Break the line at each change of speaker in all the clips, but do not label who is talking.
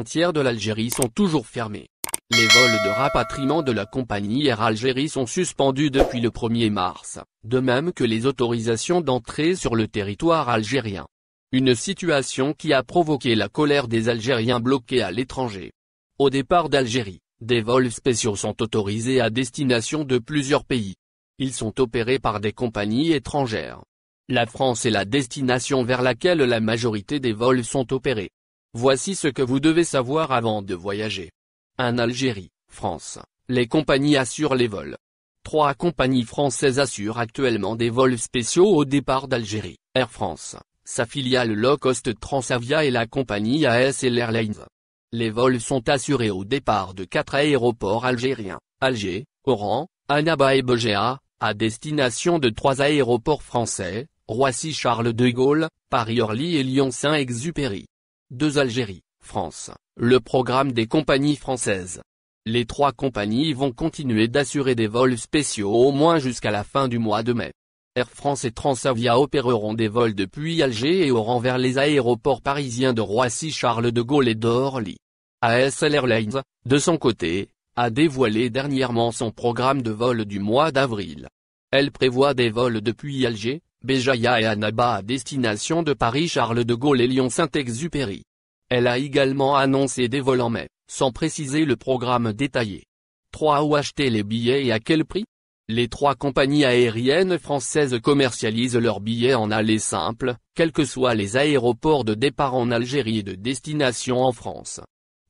frontières de l'Algérie sont toujours fermées. Les vols de rapatriement de la compagnie Air Algérie sont suspendus depuis le 1er mars, de même que les autorisations d'entrée sur le territoire algérien. Une situation qui a provoqué la colère des Algériens bloqués à l'étranger. Au départ d'Algérie, des vols spéciaux sont autorisés à destination de plusieurs pays. Ils sont opérés par des compagnies étrangères. La France est la destination vers laquelle la majorité des vols sont opérés. Voici ce que vous devez savoir avant de voyager. En Algérie, France, les compagnies assurent les vols. 3 compagnies françaises assurent actuellement des vols spéciaux au départ d'Algérie: Air France, sa filiale low-cost Transavia et la compagnie ASL Airlines. Les vols sont assurés au départ de 4 aéroports algériens: Alger, Oran, Annaba et Béja, à destination de 3 aéroports français: Roissy-Charles de Gaulle, Paris-Orly et Lyon-Saint-Exupéry. 2 Algérie, France, le programme des compagnies françaises. Les 3 compagnies vont continuer d'assurer des vols spéciaux au moins jusqu'à la fin du mois de mai. Air France et Transavia opéreront des vols depuis Alger et Oran vers les aéroports parisiens de Roissy-Charles de Gaulle et d'Orly. ASL Airlines, de son côté, a dévoilé dernièrement son programme de vol du mois d'avril. Elle prévoit des vols depuis Alger, Béjaïa et Annaba à destination de Paris-Charles de Gaulle et Lyon-Saint-Exupéry. Elle a également annoncé des vols en mai, sans préciser le programme détaillé. 3. Où acheter les billets et à quel prix? Les 3 compagnies aériennes françaises commercialisent leurs billets en aller simple, quels que soient les aéroports de départ en Algérie et de destination en France.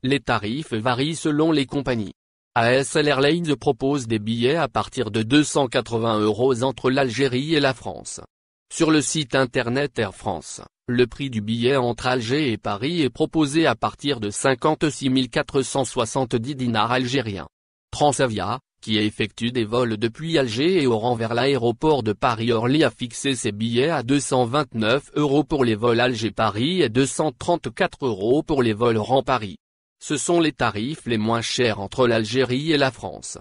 Les tarifs varient selon les compagnies. ASL Airlines propose des billets à partir de 280 € entre l'Algérie et la France. Sur le site internet Air France, le prix du billet entre Alger et Paris est proposé à partir de 56 470 dinars algériens. Transavia, qui effectue des vols depuis Alger et Oran vers l'aéroport de Paris-Orly, a fixé ses billets à 229 € pour les vols Alger-Paris et 234 € pour les vols Oran-Paris. Ce sont les tarifs les moins chers entre l'Algérie et la France.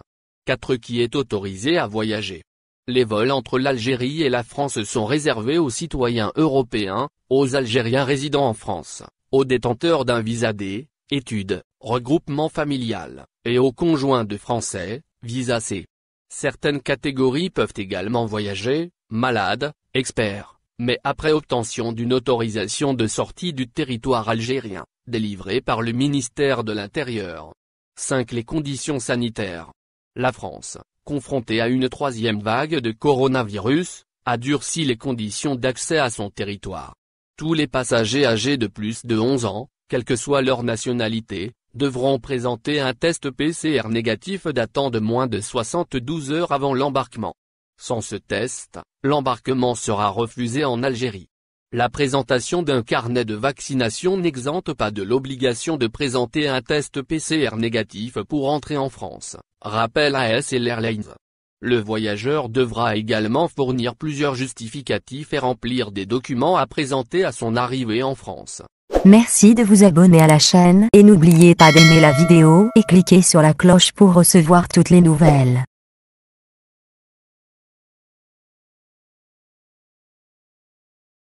4. Qui est autorisé à voyager? Les vols entre l'Algérie et la France sont réservés aux citoyens européens, aux Algériens résidant en France, aux détenteurs d'un visa D, études, regroupement familial, et aux conjoints de Français, visa C. Certaines catégories peuvent également voyager, malades, experts, mais après obtention d'une autorisation de sortie du territoire algérien, délivrée par le ministère de l'Intérieur. 5. Les conditions sanitaires. La France, confrontée à une 3e vague de coronavirus, a durci les conditions d'accès à son territoire. Tous les passagers âgés de plus de 11 ans, quelle que soit leur nationalité, devront présenter un test PCR négatif datant de moins de 72 heures avant l'embarquement. Sans ce test, l'embarquement sera refusé en Algérie. La présentation d'un carnet de vaccination n'exempte pas de l'obligation de présenter un test PCR négatif pour entrer en France, rappelle ASL Airlines. Le voyageur devra également fournir plusieurs justificatifs et remplir des documents à présenter à son arrivée en France.
Merci de vous abonner à la chaîne et n'oubliez pas d'aimer la vidéo et cliquer sur la cloche pour recevoir toutes les nouvelles.